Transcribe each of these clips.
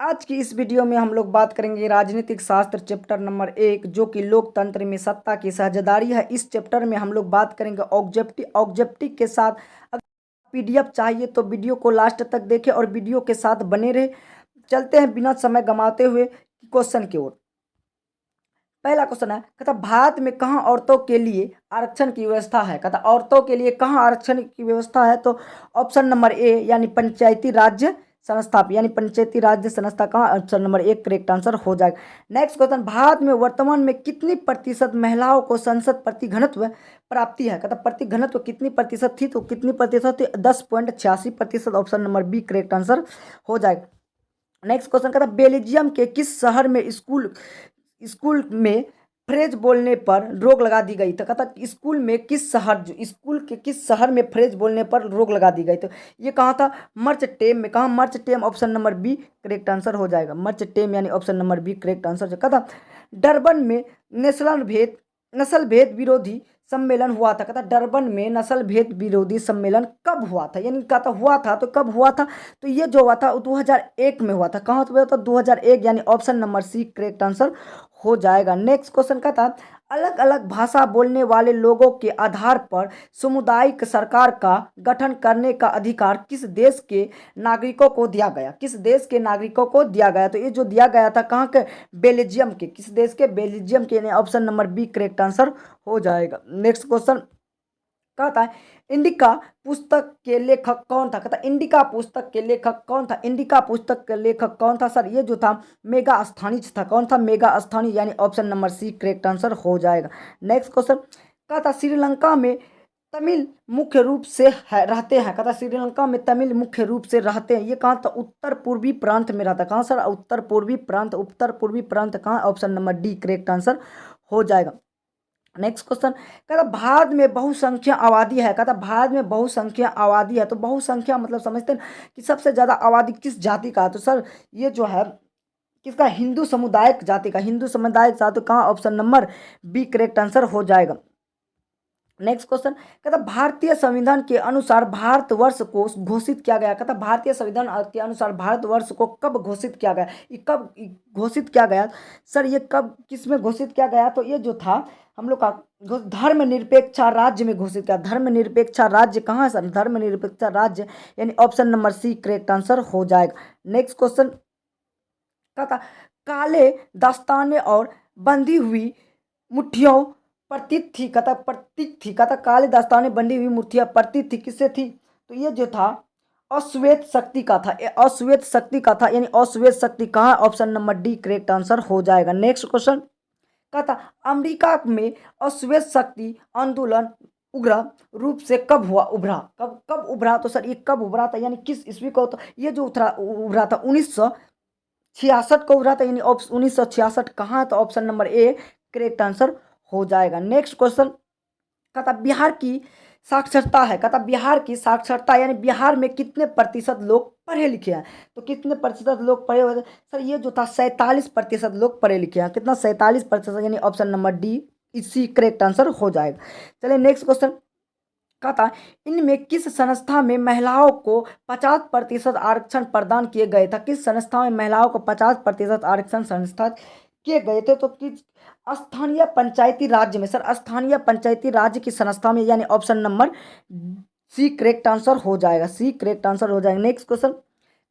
आज की इस वीडियो में हम लोग बात करेंगे राजनीतिक शास्त्र चैप्टर नंबर 1 जो कि लोकतंत्र में सत्ता की साझेदारी है। इस चैप्टर में हम लोग बात करेंगे ऑब्जेक्टिव के साथ। अगर पीडीएफ चाहिए तो वीडियो को लास्ट तक देखें और वीडियो के साथ बने रहे। चलते हैं बिना समय गंवाते हुए क्वेश्चन की ओर। पहला क्वेश्चन है, कहता भारत में कहाँ औरतों के लिए आरक्षण की व्यवस्था है। कहता औरतों के लिए कहाँ आरक्षण की व्यवस्था है, तो ऑप्शन नंबर ए यानी पंचायती राज्य संस्था यानी पंचायती राज्य संस्था कहाँ, ऑप्शन नंबर एक करेक्ट आंसर हो जाएगा। नेक्स्ट क्वेश्चन, भारत में वर्तमान में कितनी प्रतिशत महिलाओं को संसद प्रतिघनत्व प्राप्ति है। कहता प्रतिघनत्व कितनी प्रतिशत थी, तो कितनी प्रतिशत थी, 10.86%, option number B correct answer हो जाएगा। नेक्स्ट क्वेश्चन कहता बेल्जियम के किस शहर में स्कूल स्कूल में फ्रेज बोलने पर रोक लगा दी गई। तो कहता स्कूल के किस शहर में फ्रेज बोलने पर रोक लगा दी गई, तो ये कहाँ था, मर्च टेम में। कहाँ, मर्च टेम, option number B correct answer हो जाएगा। मर्च टेम यानी option number B correct answer. कहता डरबन में नस्ल भेद विरोधी सम्मेलन हुआ था। कहता डरबन में नस्ल भेद विरोधी सम्मेलन कब हुआ था, यानी कहता हुआ था तो कब हुआ था, तो ये जो हुआ था 2001 में हुआ था। कहाँ हुआ था, 2001, यानी option number C correct answer हो जाएगा। नेक्स्ट क्वेश्चन का था अलग अलग भाषा बोलने वाले लोगों के आधार पर सामुदायिक सरकार का गठन करने का अधिकार किस देश के नागरिकों को दिया गया। किस देश के नागरिकों को दिया गया, तो ये जो दिया गया था कहाँ के, बेल्जियम के। किस देश के, बेल्जियम के, यानी option number B correct answer हो जाएगा। नेक्स्ट क्वेश्चन कहता है इंडिका पुस्तक के लेखक कौन था। कहता इंडिका पुस्तक के लेखक कौन था, इंडिका पुस्तक के लेखक कौन था, सर ये जो था मेगा अस्थानीज था। कौन था, मेगा अस्थानी, यानी option number C correct answer हो जाएगा। नेक्स्ट क्वेश्चन कहता श्रीलंका में तमिल मुख्य रूप से रहते हैं। कहता श्रीलंका में तमिल मुख्य रूप से रहते हैं, ये कहाँ था, उत्तर पूर्वी प्रांत में रहता। कहाँ सर, उत्तर पूर्वी प्रांत। उत्तर पूर्वी प्रांत कहाँ, option number D correct answer हो जाएगा। नेक्स्ट क्वेश्चन कहता भारत में बहुसंख्या आबादी है। कहता भारत में बहुसंख्या आबादी है, तो बहुसंख्या मतलब समझते हैं कि सबसे ज्यादा आबादी किस जाति का है, तो सर ये जो है किसका, हिंदू समुदाय जाति का। हिंदू समुदाय जाति कहाँ, option number B correct answer हो जाएगा। नेक्स्ट क्वेश्चन कहता भारतीय संविधान के अनुसार भारतवर्ष को घोषित किया गया। कहता भारतीय संविधान के अनुसार भारतवर्ष को कब घोषित किया गया, ये कब घोषित किया गया, सर ये कब किस में घोषित किया गया, तो ये जो था हम लोग का धर्मनिरपेक्ष राज्य में घोषित किया। धर्मनिरपेक्ष राज्य कहाँ है सर, धर्मनिरपेक्ष राज्य, यानी option number C correct answer हो जाएगा। नेक्स्ट क्वेश्चन कहता काले दस्ताने और बंधी हुई मुट्ठियों प्रतीत थी। कहता प्रतीक थी। कहता काले दस्ताने बंधी हुई मुट्ठियां प्रतीत थी, किससे थी, तो ये जो था अश्वेत शक्ति का था। अश्वेत शक्ति का था, यानी अश्वेत शक्ति कहाँ, option number D correct answer हो जाएगा। नेक्स्ट क्वेश्चन कहता अमेरिका में अश्वेत शक्ति आंदोलन उग्र रूप से कब हुआ, उभरा, कब कब उभरा, तो सर ये कब उभरा था, यानी किस ईस्वी को, तो ये जो उभरा था 1966 को उभरा था, यानी 1966 कहाँ, तो option number A correct answer हो जाएगा। नेक्स्ट क्वेश्चन कहता बिहार की साक्षरता है। कहता बिहार की साक्षरता यानी बिहार में कितने प्रतिशत लोग पढ़े लिखे हैं, तो कितने प्रतिशत लोग पढ़े हुए, सर ये जो था 47% लोग पढ़े लिखे हैं। कितना, 47%, यानी ऑप्शन नंबर डी इसी करेक्ट आंसर हो जाएगा। चलिए नेक्स्ट क्वेश्चन कहता इनमें किस संस्था में महिलाओं को 50% आरक्षण प्रदान किए गए था। किस संस्था में महिलाओं को 50% आरक्षण संस्था किए गए थे, तो किस स्थानीय पंचायती राज्य में, सर स्थानीय पंचायती राज्य की संस्था में, यानी option number C correct answer हो जाएगा। सी करेक्ट आंसर हो जाएगा। नेक्स्ट क्वेश्चन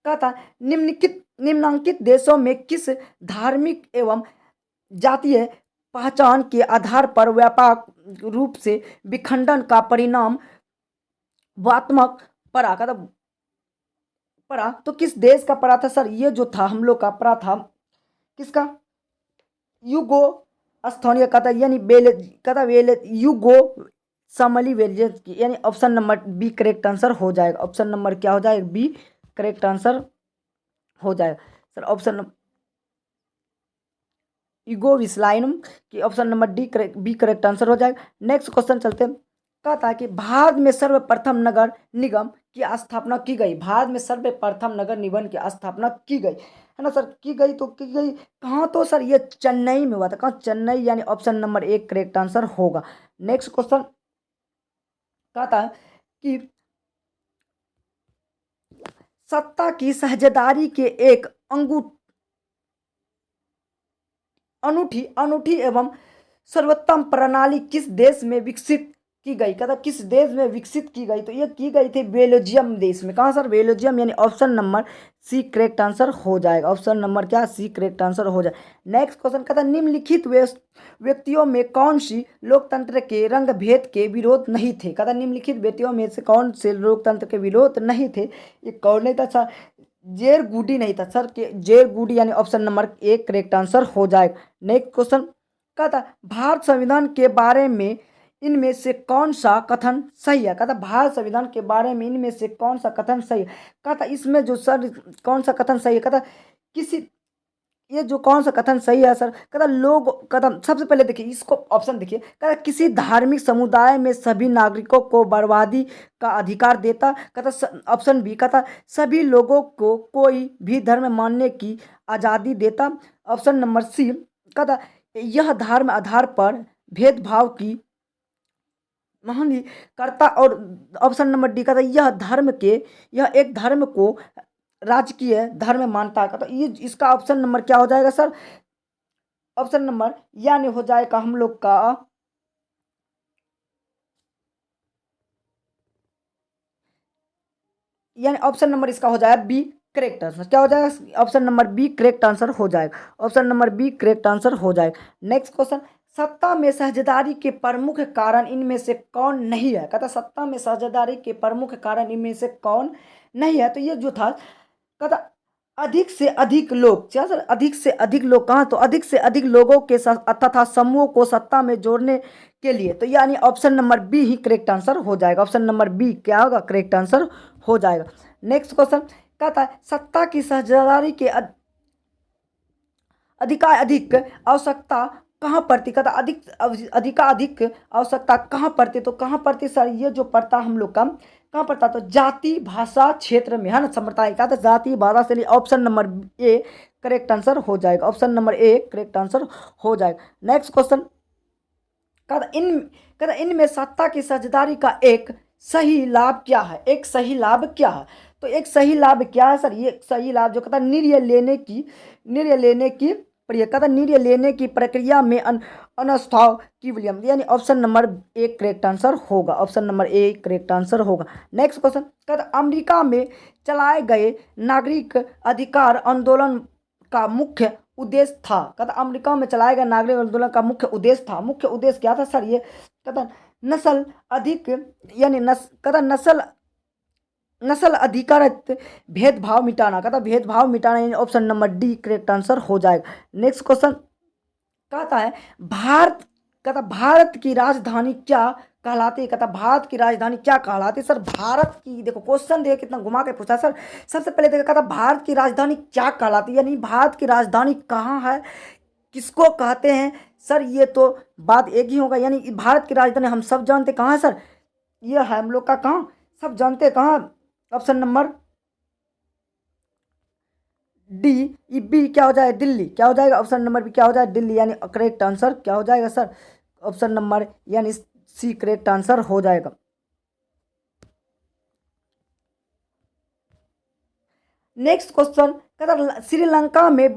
कहता निम्नलिखित देशों में किस धार्मिक एवं जातीय पहचान के आधार पर व्यापक रूप से विखंडन का परिणाम वात्मक पड़ा। कहता पड़ा, तो किस देश का पड़ा था, सर ये जो था हम लोग का पड़ा था किसका, युगो स्थानीय कहता यानी युगो समली वेलियंस की, यानी option number B correct answer हो जाएगा। ऑप्शन नंबर क्या हो जाएगा, बी करेक्ट आंसर हो जाएगा। सर ऑप्शन यूगोस्लावियम की, option number D correct, B correct answer हो जाएगा। नेक्स्ट क्वेश्चन चलते हैं कहता है कि भारत में सर्वप्रथम नगर निगम की स्थापना की गई। भारत में सर्वप्रथम नगर निगम की स्थापना की गई है ना सर, की गई, तो की गई कहाँ, तो सर ये चेन्नई में हुआ था। कहाँ, चेन्नई, यानी ऑप्शन नंबर एक करेक्ट आंसर होगा। नेक्स्ट क्वेश्चन कहता है कि सत्ता की साझेदारी के एक अनूठी अनूठी एवं सर्वोत्तम प्रणाली किस देश में विकसित की गई, कहता किस देश में विकसित की गई, तो ये की गई थी बेल्जियम देश में। कहाँ सर? बेल्जियम, यानी option number C correct answer हो जाएगा। ऑप्शन नंबर क्या? सी करेक्ट आंसर हो जाए। नेक्स्ट क्वेश्चन कहता है निम्नलिखित व्यक्तियों में कौन सी लोकतंत्र के रंग भेद के विरोध नहीं थे, कहता निम्नलिखित व्यक्तियों में से कौन से लोकतंत्र के विरोध नहीं थे, ये कौन नहीं था सर? जेर गुडी नहीं था सर, के जेर गुडी, यानी ऑप्शन नंबर एक करेक्ट आंसर हो जाएगा। नेक्स्ट क्वेश्चन कहता भारत संविधान के बारे में इनमें से कौन सा कथन सही है, कहता भारत संविधान के बारे में इनमें से कौन सा कथन सही है, कहता इसमें जो सर कौन सा कथन सही है, कहता किसी, ये जो कौन सा कथन सही है सर, कहता लोग, कहता सबसे पहले देखिए इसको ऑप्शन देखिए, कहता किसी धार्मिक समुदाय में सभी नागरिकों को बर्बादी का अधिकार देता, कहता ऑप्शन बी, कहता सभी लोगों को कोई भी धर्म मानने की आज़ादी देता, ऑप्शन नंबर सी, कहता यह धर्म आधार पर भेदभाव की महानी करता, और ऑप्शन नंबर डी, कहता यह एक धर्म को राजकीय धर्म मानता है, तो ये इसका ऑप्शन नंबर क्या हो जाएगा सर? ऑप्शन नंबर यानी हो जाएगा हम लोग का यानी ऑप्शन नंबर इसका हो जाएगा बी करेक्ट आंसर। क्या हो जाएगा? Option number B correct answer हो जाएगा। Option number B correct answer हो जाएगा। नेक्स्ट क्वेश्चन सत्ता में साझेदारी के प्रमुख कारण इनमें से कौन नहीं है, कहता सत्ता में साझेदारी के प्रमुख कारण इनमें से कौन नहीं है, तो ये जो था कहता अधिक से अधिक लोग, क्या सर? अधिक से अधिक लोग, कहाँ? तो अधिक से अधिक लोगों के साथ तथा समूह को सत्ता में जोड़ने के लिए, तो यानी ऑप्शन नंबर बी ही करेक्ट आंसर हो जाएगा। ऑप्शन नंबर बी क्या होगा? करेक्ट आंसर हो जाएगा। नेक्स्ट क्वेश्चन कहता है सत्ता की साझेदारी के अधिक आवश्यकता कहाँ पड़ती, कहता अधिक आवश्यकता कहाँ पड़ती, तो कहाँ पड़ती सर? ये जो पड़ता हम लोग का कहाँ पड़ता, तो जाति भाषा क्षेत्र में है ना, संप्रदाय का, तो जाति भाषा से लिए option number A correct answer हो जाएगा। Option number A correct answer हो जाएगा। नेक्स्ट क्वेश्चन कहता इनमें सत्ता की साझेदारी का एक सही लाभ क्या है, एक सही लाभ क्या है, तो एक सही लाभ क्या है सर? ये सही लाभ जो कहता निर्णय लेने की प्रक्रिया में अनस्थाव की विलियम, यानी ऑप्शन नंबर एक करेक्ट आंसर होगा। Option number A correct answer होगा। नेक्स्ट क्वेश्चन कहता अमेरिका में चलाए गए नागरिक अधिकार आंदोलन का मुख्य उद्देश्य था, कहता अमेरिका में चलाए गए नागरिक आंदोलन का मुख्य उद्देश्य था, मुख्य उद्देश्य क्या था सर? ये कहता नस्ल अधिक, यानी कहता नस्ल अधिकारत भेदभाव मिटाना, कहता भेदभाव मिटाना, यानी option number D correct answer हो जाएगा। नेक्स्ट क्वेश्चन कहता है कहता भारत की राजधानी क्या कहलाती है, कहता भारत की राजधानी क्या कहलाती है सर? भारत की, देखो क्वेश्चन देखो कितना घुमा के पूछा सर। सबसे पहले देखो कहता भारत की राजधानी क्या कहलाती है, यानी भारत की राजधानी कहाँ है, किसको कहते हैं सर? ये तो बात एक ही होगा, यानी भारत की राजधानी हम सब जानते कहाँ है सर? ये है हम लोग का कहाँ, सब जानते कहाँ? ऑप्शन नंबर डी, बी क्या हो जाएगा? दिल्ली। क्या हो जाएगा? ऑप्शन नंबर बी क्या हो जाएगा? दिल्ली, यानी करेक्ट आंसर क्या हो जाएगा सर? ऑप्शन नंबर यानी सी करेक्ट आंसर हो जाएगा। नेक्स्ट क्वेश्चन कहता श्रीलंका में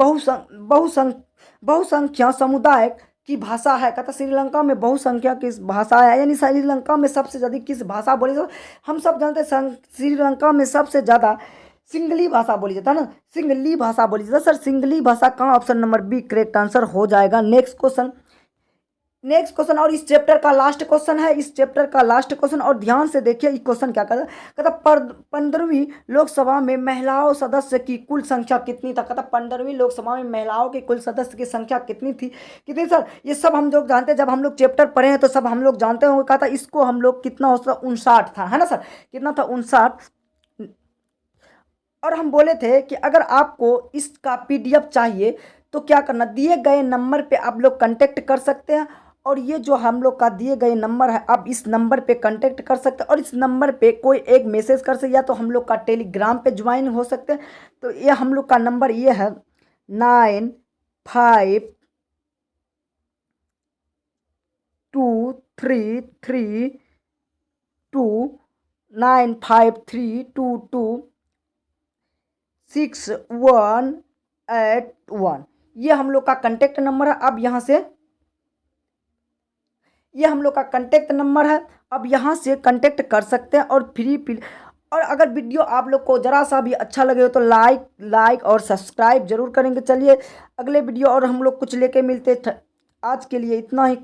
बहुसंख्या समुदाय की भाषा है, कहता श्रीलंका में बहुसंख्या किस भाषा है, यानी श्रीलंका में सबसे ज़्यादा किस भाषा बोली जाती है? हम सब जानते हैं श्रीलंका में सबसे ज़्यादा सिंगली भाषा बोली जाता है ना, सिंगली भाषा बोली जाता है सर। सिंगली भाषा कहाँ? Option number B correct answer हो जाएगा। नेक्स्ट क्वेश्चन और इस चैप्टर का लास्ट क्वेश्चन है, इस चैप्टर का लास्ट क्वेश्चन, और ध्यान से देखिए ये क्वेश्चन क्या कहता है। कहता 15वीं लोकसभा में महिलाओं सदस्य की कुल संख्या कितनी था, कहता 15वीं लोकसभा में महिलाओं की कुल सदस्य की संख्या कितनी थी, कितनी सर? ये सब हम लोग जानते हैं, जब हम लोग चैप्टर पढ़े हैं तो सब हम लोग जानते होंगे। कहता इसको हम लोग कितना हो सकता, 59 था, है ना सर? कितना था? 59। और हम बोले थे कि अगर आपको इसका पीडीएफ चाहिए तो क्या करना, दिए गए नंबर पे आप लोग कांटेक्ट कर सकते हैं, और ये जो हम लोग का दिए गए नंबर है आप इस नंबर पे कांटेक्ट कर सकते हैं, और इस नंबर पे कोई एक मैसेज कर सकते, या तो हम लोग का टेलीग्राम पे ज्वाइन हो सकते हैं। तो ये हम लोग का नंबर ये है 955332955322 6181, ये हम लोग का कॉन्टैक्ट नंबर है। अब यहाँ से ये हम लोग का कॉन्टैक्ट नंबर है। अब यहाँ से कॉन्टैक्ट कर सकते हैं और और अगर वीडियो आप लोग को ज़रा सा भी अच्छा लगे हो तो लाइक और सब्सक्राइब जरूर करेंगे। चलिए अगले वीडियो और हम लोग कुछ लेके मिलते। आज के लिए इतना ही।